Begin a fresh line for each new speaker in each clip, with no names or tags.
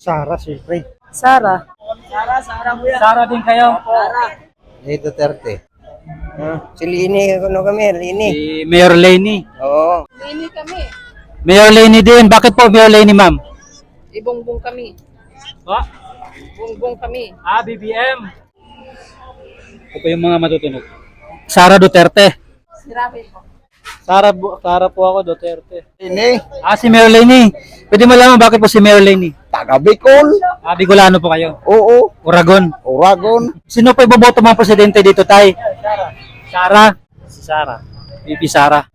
Sara, siyempre.
Sara.
Sara din kayo?
Duterte. Si Lini, ano kami, Lini.
Si Mayor Lenny.
Oo.
Lini kami.
Mayor Lenny din. Bakit po Mayor Lenny, ma'am?
Ibongbong kami.
Ba?
Bongbong kami.
BBM. Ito po yung mga matutunog. Sara Duterte.
Si Rafi po.
Sara po ako, Duterte.
Lini,
Si Mayor Lenny. Pwede mo malaman bakit po si Mayor Lenny?
taga Bicol.
Bicolano po kayo.
Oo.
Oragon.
Oragon.
Sino po iboboto mga presidente dito, tay? Sara.
Si Sara.
VP Sara.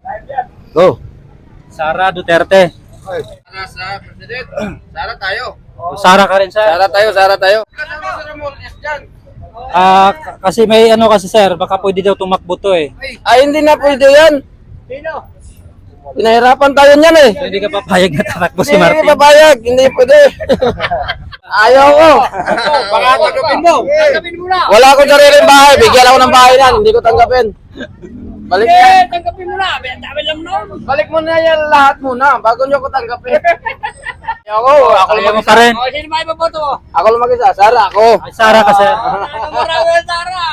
Go.
Sara Duterte.
Sara sa president. Sara tayo.
Sara ka rin, sir.
Sara tayo.
Kasi may ano kasi, sir, baka pwede daw tumakbo to eh.
Ay, hindi na pwede yan. Pinahirapan tayo niyan eh.
So, hindi ka papayag na tatakbo si
Hindi
Martin.
papayag, hindi pwede. Ayaw ko.
Baka tanggapin mo. Tanggapin mo na.
Wala akong sariling bahay, bigyan ako ng bahay yan, hindi ko tanggapin. Balik na.
Tanggapin mo na. Dami lang noon.
Balik mo na yan lahat muna, bago nyo ko tanggapin. Ako
Ayaw mo pa rin.
Sino ba iboboto mo?
Ako lang mag-isa, Sara, ako.
Ay, Sara ka, sir.
Maraming Sara.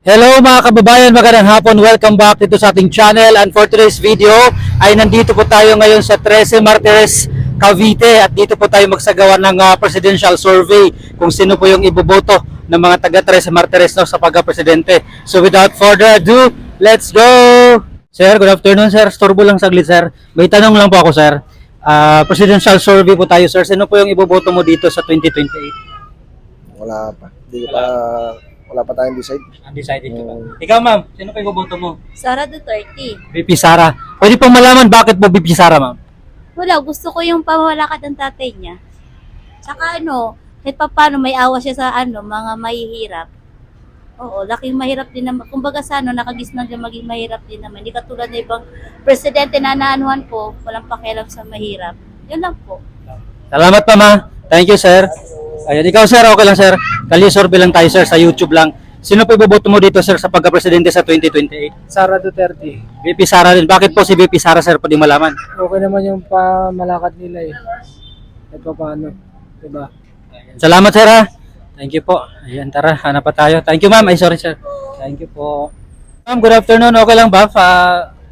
Hello mga kababayan, magandang hapon. Welcome back dito sa ating channel. And for today's video ay nandito po tayo ngayon sa 13 Martires, Cavite. At dito po tayo magsagawa ng presidential survey kung sino po yung iboboto ng mga taga 13 Martires no, sa pagka-presidente. So without further ado, let's go! Sir, good afternoon sir. Storbo lang saglit sir. May tanong lang po ako sir. Presidential survey po tayo sir. Sino po yung iboboto mo dito sa 2028?
Wala pa, wala pa tayong decide.
Undecided ka ba? Ikaw ma'am, sino po iboboto mo?
Sara Duterte.
VP Sara. Pwede pong malaman bakit po VP Sara ma'am?
Wala, gusto ko yung pamawalakad ng tatay niya. Saka kahit pa paano may awa siya sa mga mahihirap. Oo, laking mahirap din naman. Kumbaga sa nakagisnan din maging mahirap din naman. Hindi katulad ng ibang presidente na naanuhan po, walang pakialam sa mahirap. Yun lang po.
Salamat pa ma. Thank you sir. Ayan, ikaw sir, okay lang sir. Kali-survey lang tayo sir sa YouTube lang. Sino po iboboto mo dito sir sa pagka-presidente sa 2028?
Sara Duterte.
VP Sara din. Bakit po si VP Sara sir? Pwede malaman.
Okay naman yung pamalakad nila eh. At paano, diba?
Salamat sir ha. Thank you po. Ayan, tara, hanap pa tayo. Thank you ma'am. Ay, sorry sir. Thank you po. Ma'am, good afternoon. Okay lang ba?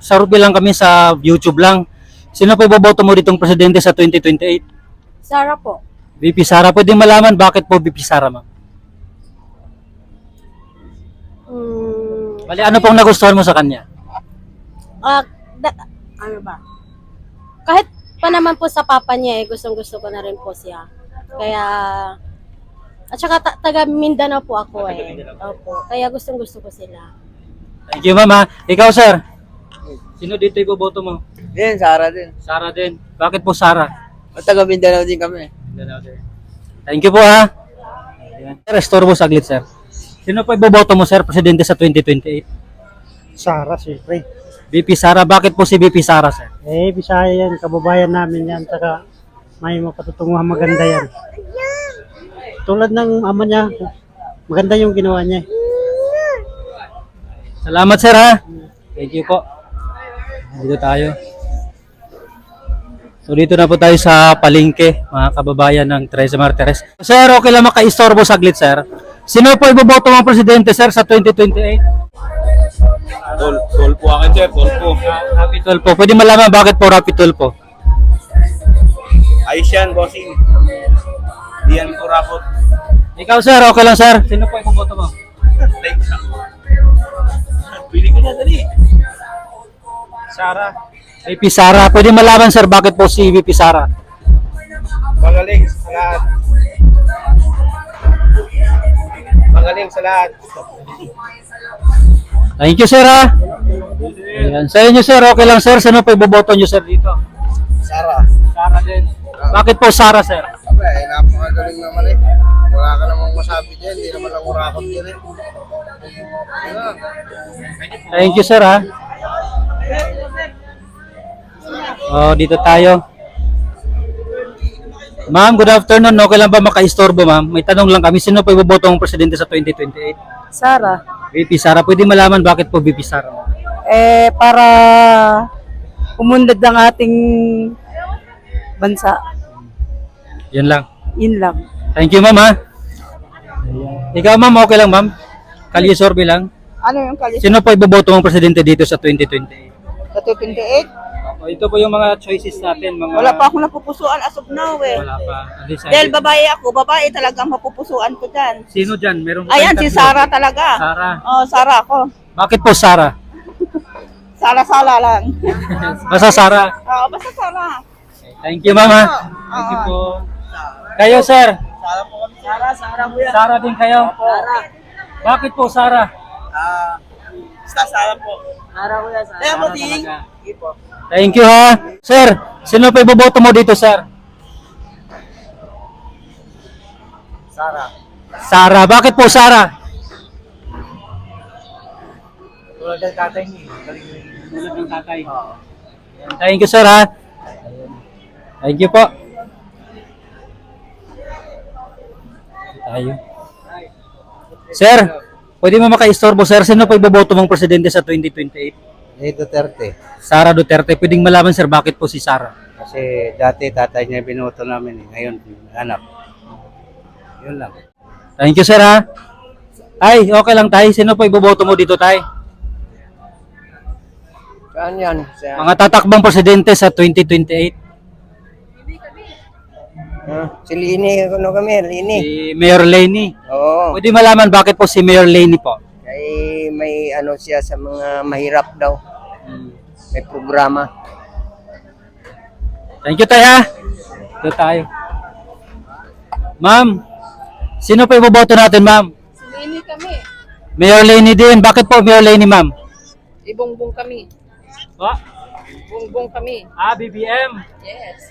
Survey lang kami sa YouTube lang. Sino po iboboto mo ditong presidente sa 2028?
Sara po.
VP Sara. Pwede malaman bakit po VP Sara ma'am? Bali, ano pong nagustuhan mo sa kanya?
Ano ba? Kahit pa naman po sa papa niya gustong-gusto ko na rin po siya. Kaya at saka taga Mindanao po ako eh. Opo. Kaya gustong-gusto ko sila.
Thank you ma'am ha. Ikaw sir. Sino dito iboboto mo?
Yan, Sara din.
Sara din. Bakit po Sara?
Taga Mindanao din kami.
Thank you po ha. Ayan. Sir, estorbo saglit sir. Sino po iboboto mo sir, presidente sa 2028?
Sara, siyempre.
VP Sara. Bakit po si VP Sara sir?
Bisaya yan. Kababayan namin yan. Saka may mapatutunguhan maganda yan. Tulad ng ama niya, maganda yung ginawa niya.
Salamat sir ha. Thank you po. Dito tayo. So dito na po tayo sa palengke, mga kababayan ng 13 Martires. Sir, okay lang maka-istorbo saglit sir. Sino po iboboto mga presidente sir sa 2028?
Tol po akin sir, tol po.
Rapi Tulfo. Pwede malaman bakit po Rapi Tulfo?
Ayos yan, bossing. Di yan ko rapot.
Ikaw sir, okay lang sir. Sino po iboboto mo?
Pili ko na dali. Sara.
VP Sara. Pwede malaman sir bakit po si VP Sara?
Magaling sa lahat. Magaling sa lahat.
Thank you sir ha. Ayan. Sa inyo sir, okay lang sir. Sino po iboboto nyo sir dito?
Sara.
Sara din. Bakit po Sara sir?
Napakagaling naman eh. Wala ka namang masabi dyan, hindi naman ako rakot dyan eh.
Thank you sir ha. Oh, dito tayo. Ma'am, good afternoon. Okay lang ba maka-istorbo ma'am? May tanong lang kami. Sino po iboboto ang presidente sa 2028?
Sara.
VP Sara. Pwede malaman bakit po VP Sara?
Para umunlad ng ating bansa.
Yun lang.
Yun lang.
Thank you, ma'am, ha? Ikaw, ma'am, okay lang, ma'am? Kalye sorbe lang.
Ano yung kalis?
Sino po iboboto mong presidente dito sa 2028?
Sa 228?
Ito po yung mga choices natin. Mga...
Wala pa akong napupusuan as of now eh.
Wala pa.
Dahil babae ako, babae talaga ang mapupusuan ko dyan.
Sino dyan? Meron ba
Ayan,
tayong
si
tatlo?
Sarah talaga.
Sarah.
Oh, Sarah ako.
Bakit po Sarah?
Sala-sala lang.
Basta Sarah.
Oo, basta Sarah.
Thank you, ma'am, ha? Thank you po. Kayo, sir?
Sarah mo yan.
Sarah din kayo?
Sarah.
Bakit po Sarah?
Basta Sarah po. Sarah mo yan, Sarah. Kaya mo, Ting.
Thank you, ha? Sir, sino pa iboboto mo dito, sir?
Sarah.
Sarah. Bakit po Sarah?
Tulad ng tatay niya.
Tulad ng tatay. Thank you, sir, ha? Thank you po. Tayo. Sir, pwede mo makaistorbo, sir? Sino pa iboboto mong presidente sa 2028?
Duterte.
Sara Duterte. Pwedeng malaman, sir, bakit po si Sara?
Kasi dati tatay niya binoto namin. Ngayon, anak. Yun lang.
Thank you, sir, ha? Ay, okay lang, tay. Sino pa iboboto mo dito, tay?
Saan yan?
Mga tatakbang presidente sa 2028.
Si Lini, ano kami? Lini.
Si Mayor Lenny.
Oo.
Pwede malaman bakit po si Mayor Lenny po?
Ay, may ano siya sa mga mahirap daw. May programa.
Thank you, tay, ha? Ito tayo. Ma'am, sino pa iboboto natin, ma'am?
Lini kami.
Mayor Lenny din. Bakit po Mayor Lenny, ma'am?
Ibongbong kami.
Ba?
Bongbong kami.
BBM.
Yes.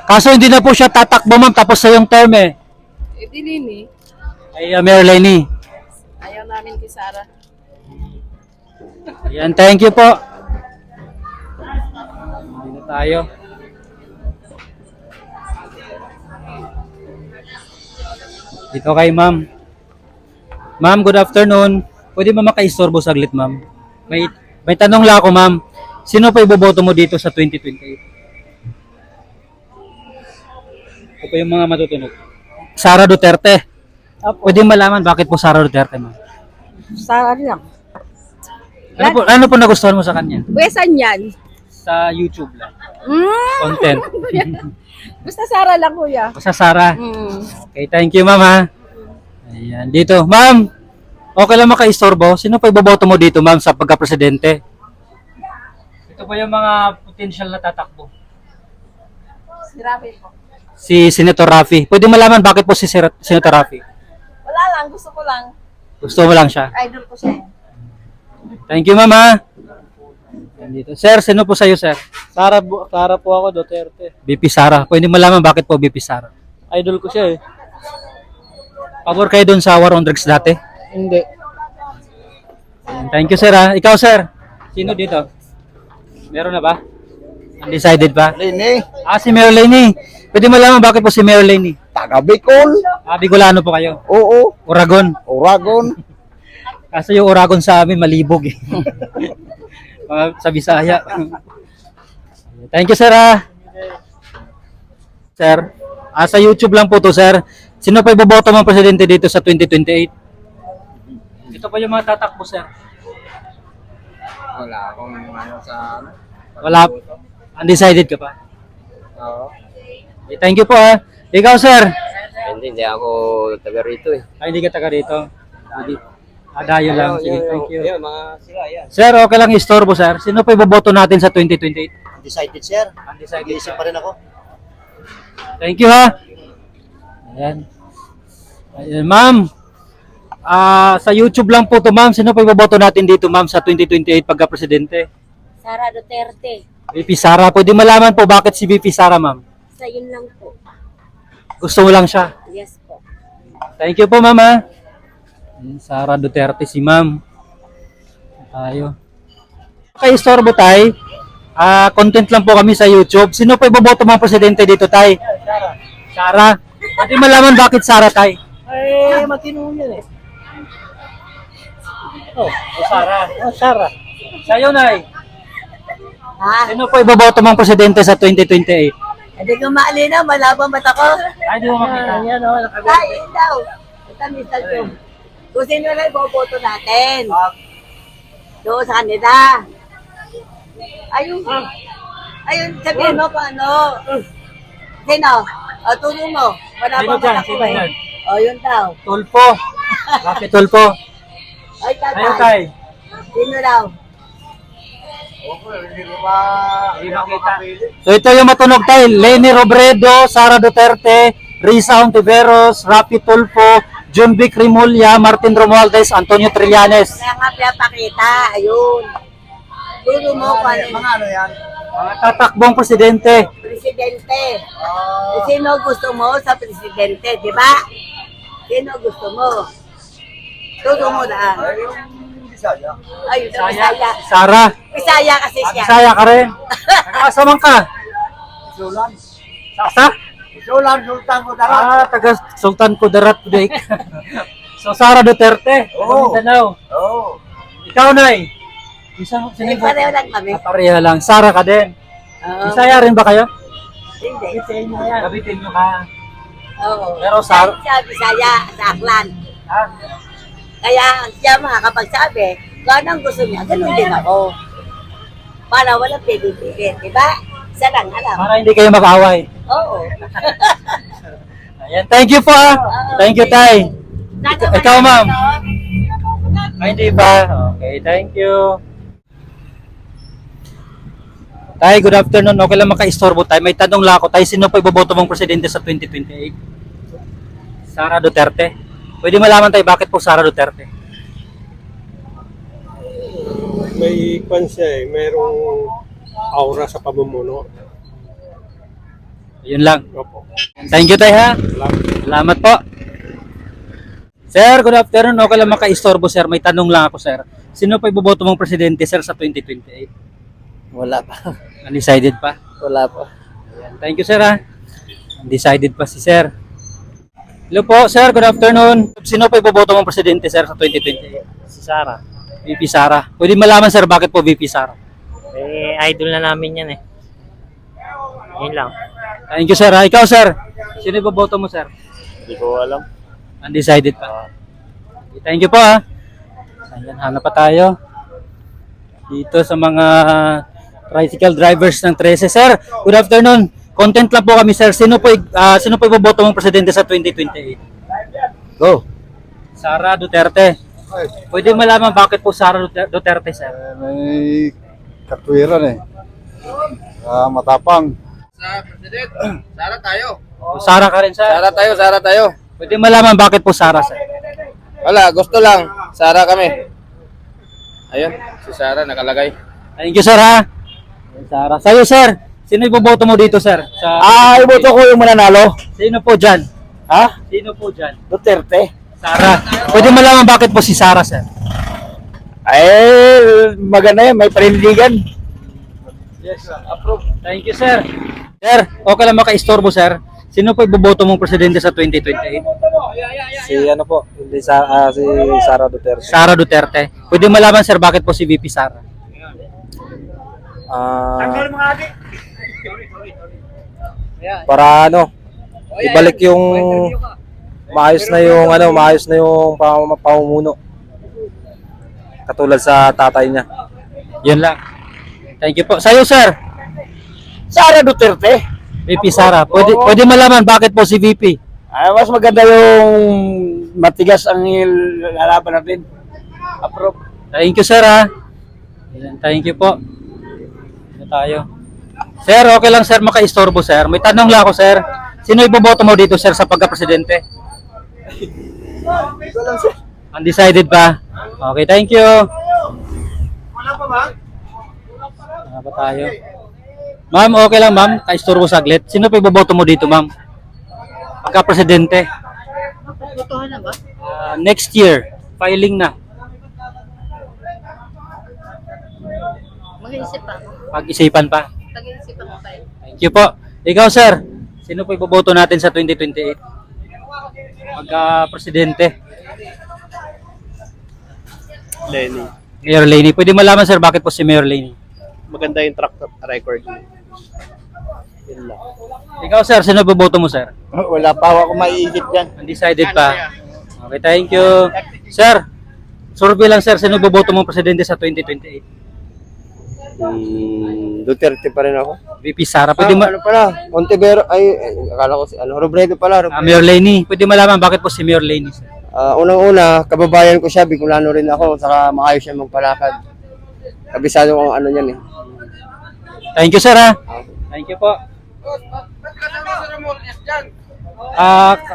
Kaso hindi na po siya tatakbo, ma'am, tapos sa yung term, eh.
Eh, di Lini.
Ay, Mayor Lenny.
Ayaw namin kay Sarah.
Yan, thank you po. Dito tayo. Dito kay ma'am. Ma'am, good afternoon. Pwede ba makaistorbo saglit, ma'am? May tanong lang ako, ma'am. Sino pa iboboto mo dito sa 2028? Ito po yung mga matutunog. Sara Duterte. Pwede malaman bakit po Sara Duterte, ma'am?
Sarah lang.
Ano po nagustuhan mo sa kanya?
Besan yan.
Sa YouTube lang.
Mm.
Content.
Basta Sarah lang, kuya.
Basta Sara.
Mm.
Okay, thank you, ma'am, ha? Ayan, dito. Ma'am, okay lang makaistorbo. Sino pa iboboto mo dito, ma'am, sa pagka-presidente? Ito po yung mga potential na tatakbo.
Si Rafi po.
Si Senator Raffy. Pwede malaman bakit po si Senator Raffy?
Wala lang, gusto ko lang.
Gusto mo lang siya.
Idol ko siya.
Thank you, ma'am, ha? Ayan dito. Sir, sino po sa'yo, sir?
Sara po ako, Duterte.
BP Sara. Pwede malaman bakit po BP Sara?
Idol ko siya eh.
Pabor kayo doon sa war on drugs dati?
Hindi.
Thank you, sir, ha? Ikaw, sir? Sino dito? Meron na ba? Undecided pa?
Lini.
Si Mayor Lenny. Pwede malaman bakit po si Mayor Lenny?
Taga Bicol.
Bicolano po kayo?
Oo.
Oragon.
Oragon.
Kaso yung Oragon sa amin malibog eh. Mga sa Bisaya. Thank you, sir, ha? Sir, sa YouTube lang po to, sir. Sino pa iboboto mong presidente dito sa 2028? Ito pa yung mga tatakbo, sir.
Wala akong ano sa ano.
Wala. Undecided ka pa?
Oo.
Okay, thank you po, ha. Ikaw, sir?
Hindi ako taga rito eh.
Hindi ka taga rito. Dayo lang. Sige, thank you.
Yan, mga sila, yan.
Sir, okay lang istorbo, sir. Sino pa iboboto natin sa 2028?
Undecided, sir.
Undecided.
Iisip pa rin ako.
Thank you, ha. Ayan. Ayan, ma'am. Sa YouTube lang po to, ma'am. Sino pa iboboto natin dito, ma'am, sa 2028 pagka-presidente?
Sarah Duterte.
BP Sara. Pwede malaman po bakit si BP Sara, ma'am?
Sa yun lang po.
Gusto mo lang siya.
Yes po.
Thank you po, ma'am, ha. Sara Duterte, si ma'am. Tayo. Kay istorbo, tay. Content lang po kami sa YouTube. Sino pa iboboto mga presidente dito, tay? Sara. Pwede malaman bakit Sara, tay?
Ay, matino yan eh.
Sara.
Sara.
Sa'yo, nay. Sino pa iboboto mga presidente sa 2028?
Hindi ko maalinaw, malabang mata ko.
Ay, di mo makita.
Yan o, Ay, yun daw. Ito, Mr. Tum. Kung sino na iboboto natin. Doon sa kanila. Ayun. Ayun, sabihin mo kung ano. Sino? O, tulong mo. Malabang
Sino dyan?
mata ko
Sino dyan?
O, yun daw.
Tulpo. Bakit tulpo?
Ay, tatay.
Ayun, tay.
Sino daw?
Hindi makita. So ito yung matunog tayo. Leni Robredo, Sara Duterte, Risa Ontiveros, Rafi Tulfo, John Vic Rimulya, Martin Romualdez, Antonio Trillanes.
Kaya nga pinapakita. Ayun. Tulong mo kung ano. Mga ano yan?
Mga tatakbong presidente.
Presidente. Sino gusto mo sa presidente, di ba? Sino gusto mo? Tulong mo na. Ayun, sa Bisaya.
Sara.
Bisaya kasi siya.
Bisaya ka rin. Nakasamang ka. Sa?
Sultan ko
Taga Sultan Kudarat Lake. So Sara Duterte.
Oo.
Mindanao.
Oo.
Ikaw, Nay. Isang
Ay, pareho lang kami.
pareha lang. Sara ka din.
Oo.
Bisaya rin ba kayo?
Hindi.
Gabitin nyo ka.
Oo.
Pero sa-
Sa Bisaya, sa Aklan.
Ha?
Kaya siya makakapagsabi, kung anong gusto niya, ganun din ako. Para walang pili-pili, di ba? Isa lang alam.
Para hindi kayo mag-away.
Oo.
Ayan. Thank you po. Thank you, Tay. Ikaw, ma'am. Ay, hindi ba? Okay, thank you. Tay, good afternoon. Okay lang maka-istorbo tayo. May tanong lang ako. Tay, sino pa iboboto mong presidente sa 2028? Sara Duterte. Pwede malaman tayo bakit po Sara Duterte?
May kwan siya eh, mayroong aura sa pamumuno.
Yun lang.
Opo.
Thank you, Tay, ha?
Salamat.
Salamat po. Sir, good afternoon. Okay lang maka-istorbo, sir. May tanong lang ako, sir. Sino pa iboboto mong presidente, sir, sa 2028?
Wala pa.
Undecided pa?
Wala pa.
Ayan. Thank you, sir, ha? Undecided pa si sir. Hello po, sir. Good afternoon. Sino pa iboboto mong presidente, sir, sa 2028?
Si Sara.
VP Sara. Pwede malaman, sir, bakit po VP Sara?
Idol na namin yan eh. Yun lang.
Thank you, sir, ha? Ikaw, sir. Sino iboboto mo, sir?
Hindi ko alam.
Undecided pa. Okay, thank you po, ha? Ayan, hanap pa tayo. Dito sa mga tricycle drivers ng 13. Sir, good afternoon. Content lang po kami, sir. Sino po iboboto mong presidente sa 2028?
Go.
Sara Duterte. Pwede malaman bakit po Sara Duterte, sir?
May katwiran eh. Matapang.
Sara ka rin, sir.
Sara tayo.
Pwede malaman bakit po Sara, sir?
Wala, gusto lang. Sara kami. Ayun, si Sara nakalagay.
Thank you, sir, ha? Sara. Sa'yo, sir. Sino iboboto mo dito, sir?
Iboto ko yung mananalo.
Sino po dyan?
Ha?
Sino po dyan?
Duterte.
Sara. Pwede malaman bakit po si Sara, sir?
Ay, maganda yan. May panindigan.
Yes, approve. Thank you, sir. Sir, okay lang maka-istorbo, sir. Sino po iboboto mong presidente sa 2028?
Si ano po, hindi si Sara Duterte.
Sara Duterte. Pwede malaman, sir, bakit po si VP Sara?
Para ano, ibalik yung maayos na yung pamumuno. Katulad sa tatay niya.
Yun lang. Thank you po. Sa'yo, sir.
Sara Duterte.
VP Sara. Pwede malaman bakit po si VP?
Ay, mas maganda yung matigas ang lalaban natin. Approve.
Thank you, sir, ha? Ayan, thank you po. Dito tayo. Sir, okay lang, sir, maka-istorbo, sir. May tanong lang ako, sir. Sino iboboto mo dito, sir, sa pagka-presidente? Undecided pa? Okay, thank you. Wala pa tayo. Ma'am, okay lang, ma'am. Ka-istorbo saglit. Sino pa iboboto mo dito, ma'am? Pagka-presidente.
Botohan na ba?
Next year, filing na.
Mag-iisip pa ako.
Pag-isipan pa.
Pag-iisipan ko pa rin.
Thank you po. Ikaw, sir, sino po iboboto natin sa 2028? Pagka-presidente.
Lenny.
Mayor Laney. Pwede malaman, sir, bakit po si Mayor Laney?
Maganda yung track record. Yun lang.
Ikaw, sir, sino boboto mo, sir?
Wala pa ako maiisip dyan.
Undecided pa. Okay, thank you. Sir, survey lang, sir, sino boboto mo presidente sa 2028?
Duterte pa rin ako.
VP Sara, pwede mo...
Ano pala? Ontivero, akala ko si, Robredo pala.
Mayor Lenny, pwede malaman bakit po si Mayor Lenny, sir?
Unang-una, kababayan ko siya, Bicolano rin ako, saka maayos siya magpalakad. Kabisado ko ang ano yan eh.
Thank you, sir, ha? Thank you po.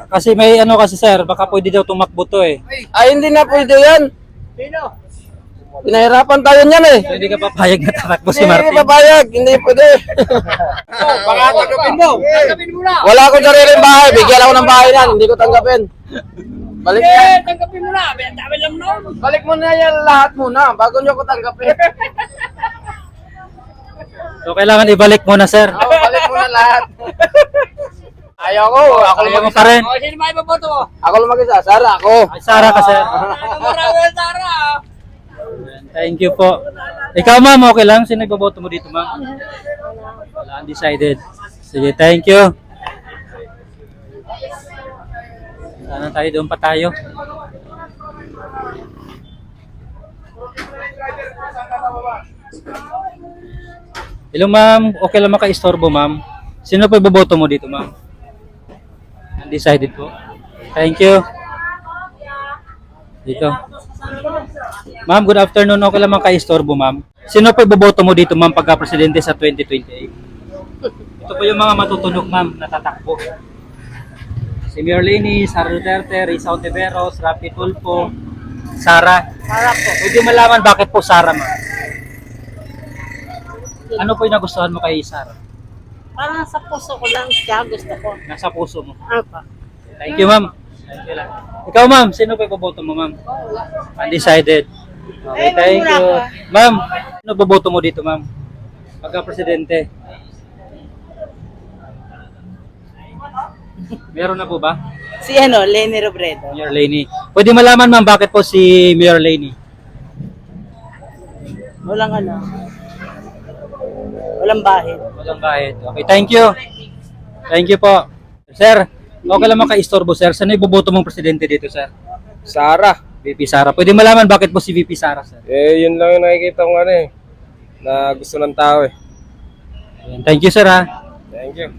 Kasi may ano kasi, sir, baka pwede daw tumakbo to eh.
Ay, hindi na pwede yan. Pinahirapan tayo niyan eh.
So, hindi ka papayag na tatakbo si
Hindi
Martin.
papayag, hindi pwede. Baka tanggapin mo. Wala akong sariling bahay, bigyan ako ng bahay yan, hindi ko tanggapin. Balik na. Tanggapin mo na, dami lang noon. Balik mo na yan lahat muna, bago nyo ko tanggapin.
So, kailangan ibalik muna, sir.
Balik mo na lahat. Ayaw ko, ako
Ayaw mo
lumag-isa.
pa rin.
Sino ba iboboto mo? Ako lumag-isa, Sara, ako.
Ay, Sara ka, sir.
Sara.
Thank you po. Ikaw, ma'am, okay lang? Sino iboboto mo dito, ma'am? Wala, undecided. Sige, thank you. Sana tayo, doon pa tayo. Hello, ma'am. Okay lang maka-istorbo, ma'am. Sino pa iboboto mo dito, ma'am? Undecided po. Thank you. Dito. Ma'am, good afternoon. Okay lang maka-istorbo, ma'am. Sino pa iboboto mo dito, ma'am, pagka-presidente sa 2028? Ito po yung mga matutunog, ma'am, na tatakbo. Si Mayor Lenny, Sara Duterte, Risa Ontiveros, Rapi Tulfo, Sara. Sara po. Pwede malaman bakit po Sara, ma'am? Ano po yung nagustuhan mo kay Sara?
Parang sa puso ko lang siya gusto ko.
Nasa puso mo.
Apa.
Thank you, ma'am. Thank you lang. Ikaw, ma'am, sino pa iboboto mo, ma'am? Undecided. Okay, thank you. Ma'am, sino boboto mo dito, ma'am? Pagka-presidente. Meron na po ba?
Si Lenny Robredo.
Mayor Lenny. Pwede malaman, ma'am, bakit po si Mayor Lenny?
Walang bahid.
Walang bahid. Okay, thank you. Thank you po. Sir, okay lang maka-istorbo, sir. Saan iboboto mong presidente dito, sir?
Sara.
VP Sara. Pwede malaman bakit po si VP Sara, sir?
Yun lang yung nakikita ko na gusto ng tao eh.
Thank you, sir, ha?
Thank you.